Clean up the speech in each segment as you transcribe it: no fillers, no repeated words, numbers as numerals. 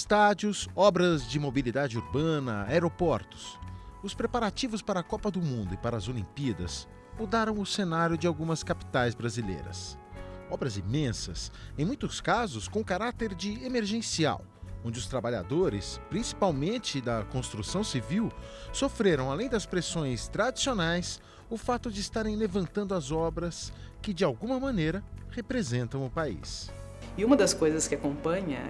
Estádios, obras de mobilidade urbana, aeroportos. Os preparativos para a Copa do Mundo e para as Olimpíadas mudaram o cenário de algumas capitais brasileiras. Obras imensas, em muitos casos com caráter de emergencial, onde os trabalhadores, principalmente da construção civil, sofreram, além das pressões tradicionais, o fato de estarem levantando as obras que, de alguma maneira, representam o país. E uma das coisas que acompanha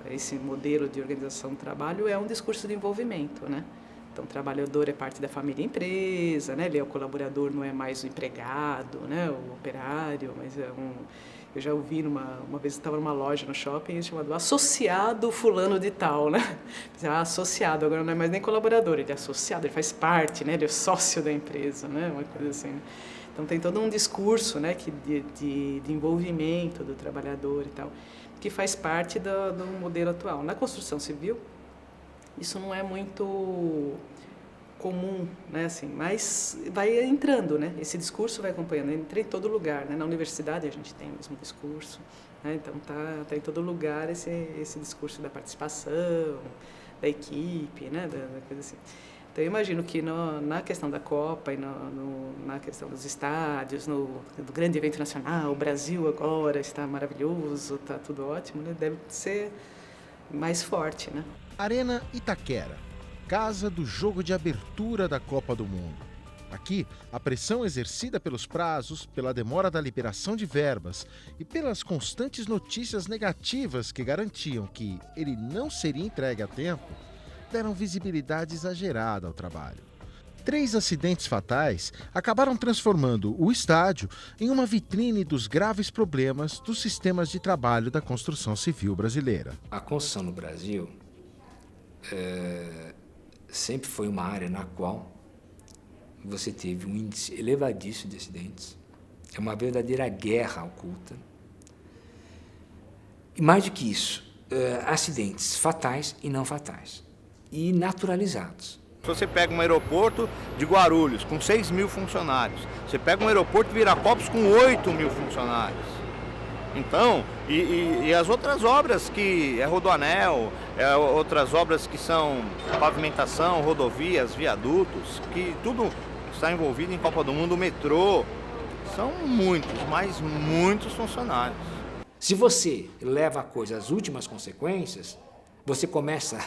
esse modelo de organização do trabalho é um discurso de envolvimento, né? Então, o trabalhador é parte da família empresa, né? Ele é o colaborador, não é mais o empregado, né? O operário, mas é um... Eu já ouvi uma vez eu estava numa loja no shopping chamado associado fulano de tal, né? Associado, agora não é mais nem colaborador, ele é associado, ele faz parte, né? Ele é sócio da empresa, né? Uma coisa assim. Então tem todo um discurso, né, de envolvimento do trabalhador e tal, que faz parte do modelo atual. Na construção civil, isso não é muito comum, né, assim, mas vai entrando, né, esse discurso vai acompanhando, entra em todo lugar, né, na universidade a gente tem o mesmo discurso, né, então tá em todo lugar esse discurso da participação, da equipe, né, da coisa assim. Então, eu imagino que na questão da Copa e na questão dos estádios, do grande evento nacional, o Brasil agora está maravilhoso, está tudo ótimo, né? Deve ser mais forte, né? Arena Itaquera, casa do jogo de abertura da Copa do Mundo. Aqui, a pressão exercida pelos prazos, pela demora da liberação de verbas e pelas constantes notícias negativas que garantiam que ele não seria entregue a tempo, deram visibilidade exagerada ao trabalho. 3 acidentes fatais acabaram transformando o estádio em uma vitrine dos graves problemas dos sistemas de trabalho da construção civil brasileira. A construção no Brasil sempre foi uma área na qual você teve um índice elevadíssimo de acidentes. É uma verdadeira guerra oculta. E mais do que isso, acidentes fatais e não fatais. E naturalizados. Se você pega um aeroporto de Guarulhos com 6 mil funcionários, você pega um aeroporto de Viracopos com 8 mil funcionários. Então, e as outras obras que é Rodoanel, outras obras que são pavimentação, rodovias, viadutos, que tudo está envolvido em Copa do Mundo, o metrô, são muitos, mas muitos funcionários. Se você leva a coisa às últimas consequências, você começa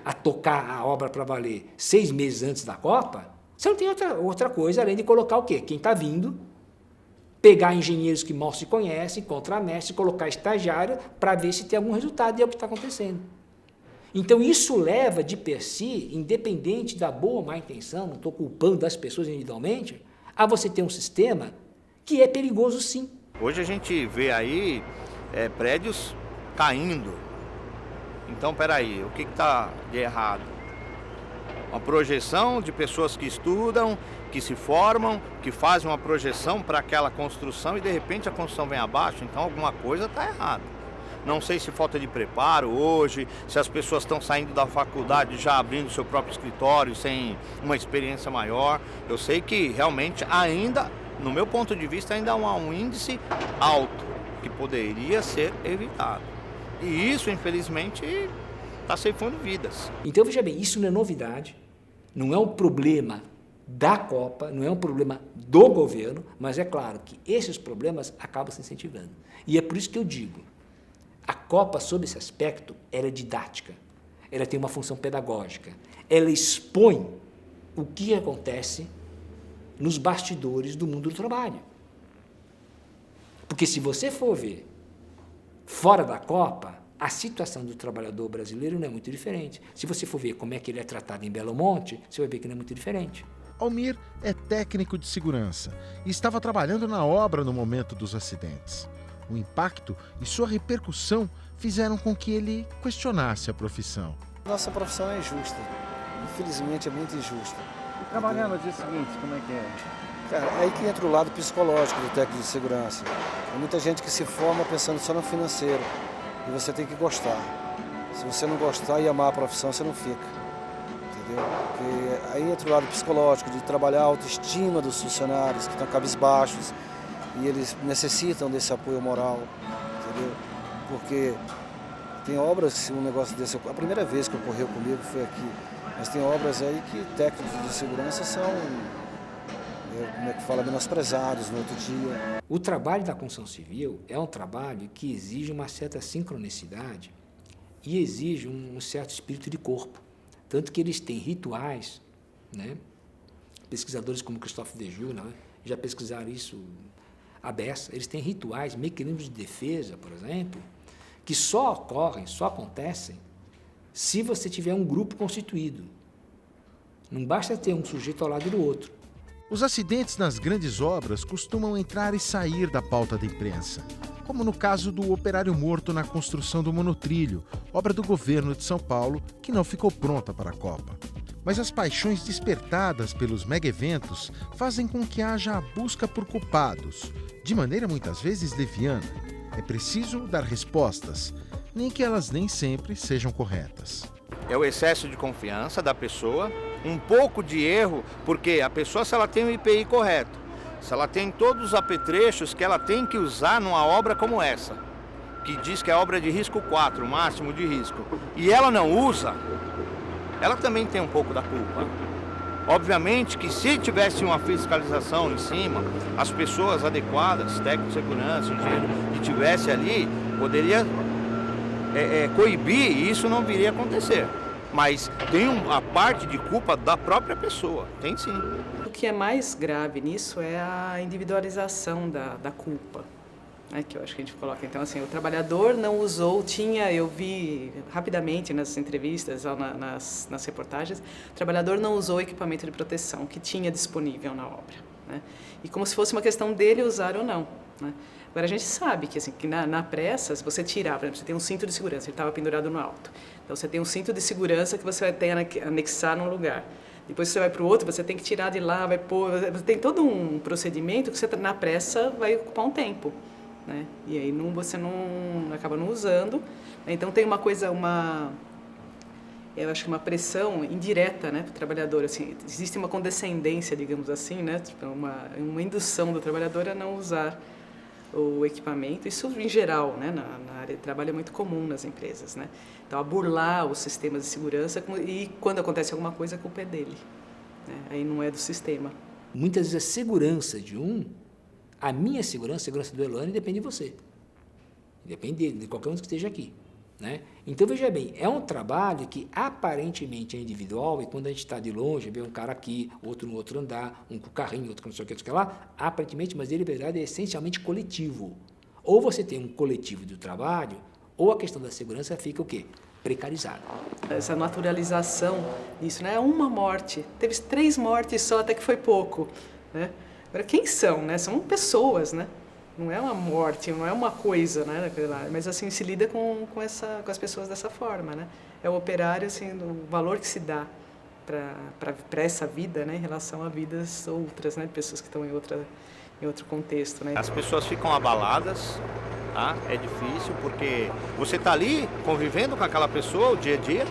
a tocar a obra para valer 6 meses antes da Copa, você não tem outra coisa além de colocar o quê? Quem está vindo, pegar engenheiros que mal se conhecem, contramestre, colocar estagiário para ver se tem algum resultado e é o que está acontecendo. Então isso leva de per si, independente da boa ou má intenção, não estou culpando das pessoas individualmente, a você ter um sistema que é perigoso sim. Hoje a gente vê aí prédios caindo. Então, peraí, o que está de errado? Uma projeção de pessoas que estudam, que se formam, que fazem uma projeção para aquela construção e de repente a construção vem abaixo, então alguma coisa está errada. Não sei se falta de preparo hoje, se as pessoas estão saindo da faculdade já abrindo seu próprio escritório sem uma experiência maior. Eu sei que realmente ainda, no meu ponto de vista, ainda há um índice alto que poderia ser evitado. E isso, infelizmente, está ceifando vidas. Então, veja bem, isso não é novidade, não é um problema da Copa, não é um problema do governo, mas é claro que esses problemas acabam se incentivando. E é por isso que eu digo, a Copa, sob esse aspecto, ela é didática, ela tem uma função pedagógica, ela expõe o que acontece nos bastidores do mundo do trabalho. Porque se você for ver fora da Copa, a situação do trabalhador brasileiro não é muito diferente. Se você for ver como é que ele é tratado em Belo Monte, você vai ver que não é muito diferente. Almir é técnico de segurança e estava trabalhando na obra no momento dos acidentes. O impacto e sua repercussão fizeram com que ele questionasse a profissão. Nossa profissão é injusta. Infelizmente é muito injusta. E trabalhando no dia seguinte, como é que é? Cara, é aí que entra o lado psicológico do técnico de segurança. Tem muita gente que se forma pensando só no financeiro. E você tem que gostar. Se você não gostar e amar a profissão, você não fica. Entendeu? Porque aí entra o lado psicológico, de trabalhar a autoestima dos funcionários que estão cabisbaixos. E eles necessitam desse apoio moral. Entendeu? Porque Tem obras, um negócio desse, a primeira vez que ocorreu comigo foi aqui, mas tem obras aí que técnicos de segurança são, como é que fala, menosprezados no outro dia. O trabalho da construção civil é um trabalho que exige uma certa sincronicidade e exige um certo espírito de corpo. Tanto que eles têm rituais, né? Pesquisadores como Christophe Dejoux, né, já pesquisaram isso à beça. Eles têm rituais, mecanismos de defesa, por exemplo, que só ocorrem, só acontecem, se você tiver um grupo constituído. Não basta ter um sujeito ao lado do outro. Os acidentes nas grandes obras costumam entrar e sair da pauta da imprensa, como no caso do operário morto na construção do monotrilho, obra do governo de São Paulo, que não ficou pronta para a Copa. Mas as paixões despertadas pelos mega-eventos fazem com que haja a busca por culpados, de maneira muitas vezes leviana. É preciso dar respostas, nem que elas nem sempre sejam corretas. É o excesso de confiança da pessoa, um pouco de erro, porque a pessoa, se ela tem o IPI correto, se ela tem todos os apetrechos que ela tem que usar numa obra como essa, que diz que é obra de risco 4, o máximo de risco, e ela não usa, ela também tem um pouco da culpa. Obviamente que se tivesse uma fiscalização em cima, as pessoas adequadas, técnico de segurança, engenheiro, que tivesse ali, poderia coibir e isso não viria a acontecer. Mas tem a parte de culpa da própria pessoa, tem sim. O que é mais grave nisso é a individualização da culpa, né, que eu acho que a gente coloca. Então, assim, o trabalhador não usou, eu vi rapidamente nas entrevistas, nas reportagens, o trabalhador não usou o equipamento de proteção que tinha disponível na obra, né? E como se fosse uma questão dele usar ou não, né? Agora, a gente sabe que, assim, que na pressa, se você tirar, por exemplo, você tem um cinto de segurança, ele estava pendurado no alto. Então, você tem um cinto de segurança que você vai ter anexar num lugar. Depois você vai para o outro, você tem que tirar de lá, vai pôr... Você tem todo um procedimento que você, na pressa, vai ocupar um tempo, né? E aí você não acaba não usando. Então, tem uma coisa, eu acho que uma pressão indireta, né, para o trabalhador. Assim, existe uma condescendência, digamos assim, né? Tipo, uma indução do trabalhador a não usar o equipamento, isso em geral, né, na área de trabalho é muito comum nas empresas, né? Então, a burlar os sistemas de segurança e quando acontece alguma coisa, a culpa é dele, né? Aí não é do sistema. Muitas vezes a segurança a minha segurança, a segurança do Elane, depende de você. Depende dele, de qualquer um que esteja aqui, né? Então, veja bem, é um trabalho que aparentemente é individual e quando a gente está de longe, vê um cara aqui, outro no outro andar, um com o carrinho, outro com não sei o que lá, aparentemente, mas ele, na verdade, é essencialmente coletivo. Ou você tem um coletivo do trabalho, ou a questão da segurança fica o quê? Precarizada. Essa naturalização disso, né? Uma morte, teve 3 mortes só, até que foi pouco, né? Agora, quem são, né? São pessoas, né? Não é uma morte, não é uma coisa, né? Mas assim, se lida com as pessoas dessa forma, né? É o operário, assim, o valor que se dá para essa vida, né? Em relação a vidas outras, né? Pessoas que estão em outro contexto, né? As pessoas ficam abaladas, tá? É difícil porque você está ali convivendo com aquela pessoa o dia a dia,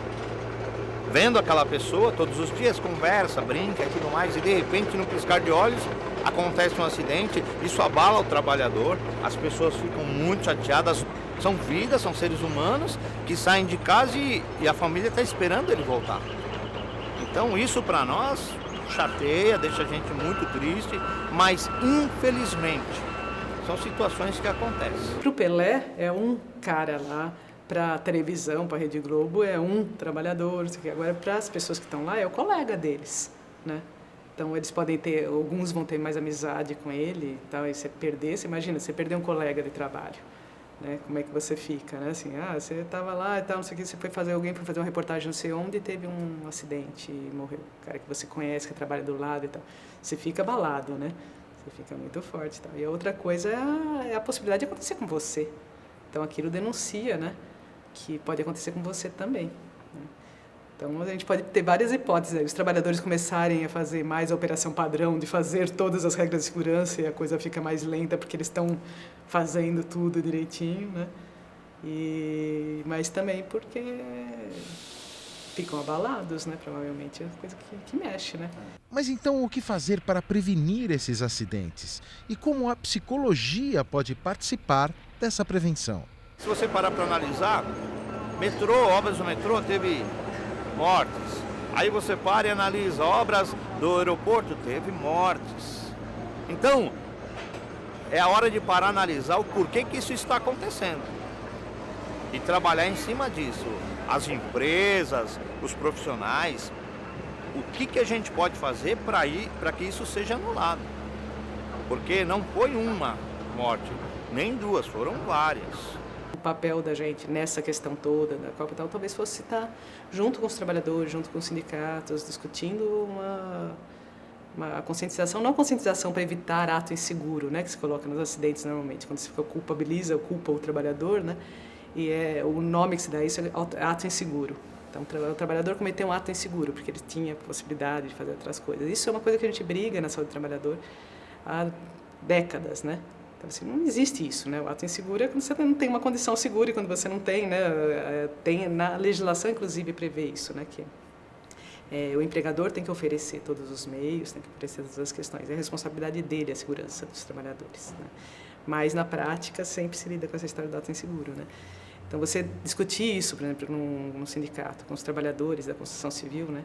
vendo aquela pessoa todos os dias, conversa, brinca e tudo mais, e de repente, no piscar de olhos, acontece um acidente, isso abala o trabalhador, as pessoas ficam muito chateadas, são vidas, são seres humanos que saem de casa e a família está esperando ele voltar. Então isso para nós chateia, deixa a gente muito triste, mas infelizmente são situações que acontecem. Para o Pelé é um cara lá, para a televisão, para a Rede Globo é um trabalhador, agora para as pessoas que estão lá é o colega deles, né? Então, eles podem ter, alguns vão ter mais amizade com ele e tal, e você imagina, você perder um colega de trabalho, né? Como é que você fica, né? Assim, você estava lá e tal, não sei o que, você alguém foi fazer uma reportagem não sei onde e teve um acidente e morreu. O cara que você conhece, que trabalha do lado e tal. Você fica abalado, né? Você fica muito forte e tal. E a outra coisa é a possibilidade de acontecer com você. Então, aquilo denuncia, né? Que pode acontecer com você também. Então, a gente pode ter várias hipóteses. Os trabalhadores começarem a fazer mais a operação padrão, de fazer todas as regras de segurança e a coisa fica mais lenta porque eles estão fazendo tudo direitinho, né? Mas também porque ficam abalados, né? Provavelmente é coisa que mexe, né? Mas então o que fazer para prevenir esses acidentes? E como a psicologia pode participar dessa prevenção? Se você parar para analisar, Metrô, obras do metrô, teve mortes. Aí você para e analisa, obras do aeroporto, teve mortes. Então, é a hora de parar e analisar o porquê que isso está acontecendo. E trabalhar em cima disso. As empresas, os profissionais, o que a gente pode fazer para que isso seja anulado. Porque não foi uma morte, nem duas, foram várias. O papel da gente nessa questão toda da Copa e tal, talvez fosse estar junto com os trabalhadores, junto com os sindicatos, discutindo uma conscientização, não conscientização para evitar ato inseguro, né, que se coloca nos acidentes normalmente, quando se culpa o trabalhador, né, e o nome que se dá isso é ato inseguro. Então, o trabalhador cometeu um ato inseguro, porque ele tinha a possibilidade de fazer outras coisas. Isso é uma coisa que a gente briga na saúde do trabalhador há décadas, né? Então, assim, não existe isso, né? O ato inseguro é quando você não tem uma condição segura e quando você não tem, né? Tem, na legislação, inclusive, prevê isso, né? Que o empregador tem que oferecer todos os meios, tem que oferecer todas as questões. É a responsabilidade dele, a segurança dos trabalhadores, né? Mas, na prática, sempre se lida com essa história do ato inseguro, né? Então, você discutir isso, por exemplo, num sindicato, com os trabalhadores da construção civil, né?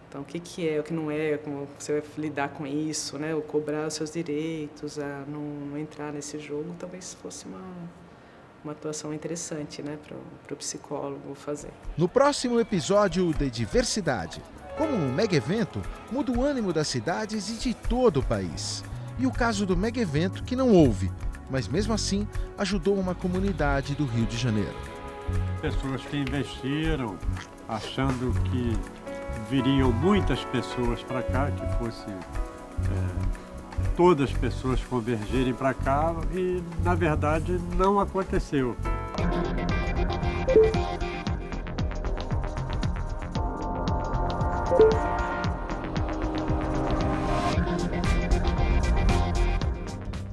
Então, o que é, o que não é, como você vai lidar com isso, né? Ou cobrar os seus direitos, a não entrar nesse jogo, talvez fosse uma atuação interessante, né? Para o psicólogo fazer. No próximo episódio de Diversidade, como um mega evento muda o ânimo das cidades e de todo o país. E o caso do mega evento que não houve, mas mesmo assim ajudou uma comunidade do Rio de Janeiro. Pessoas que investiram achando que viriam muitas pessoas para cá, que fosse todas as pessoas convergirem para cá e, na verdade, não aconteceu.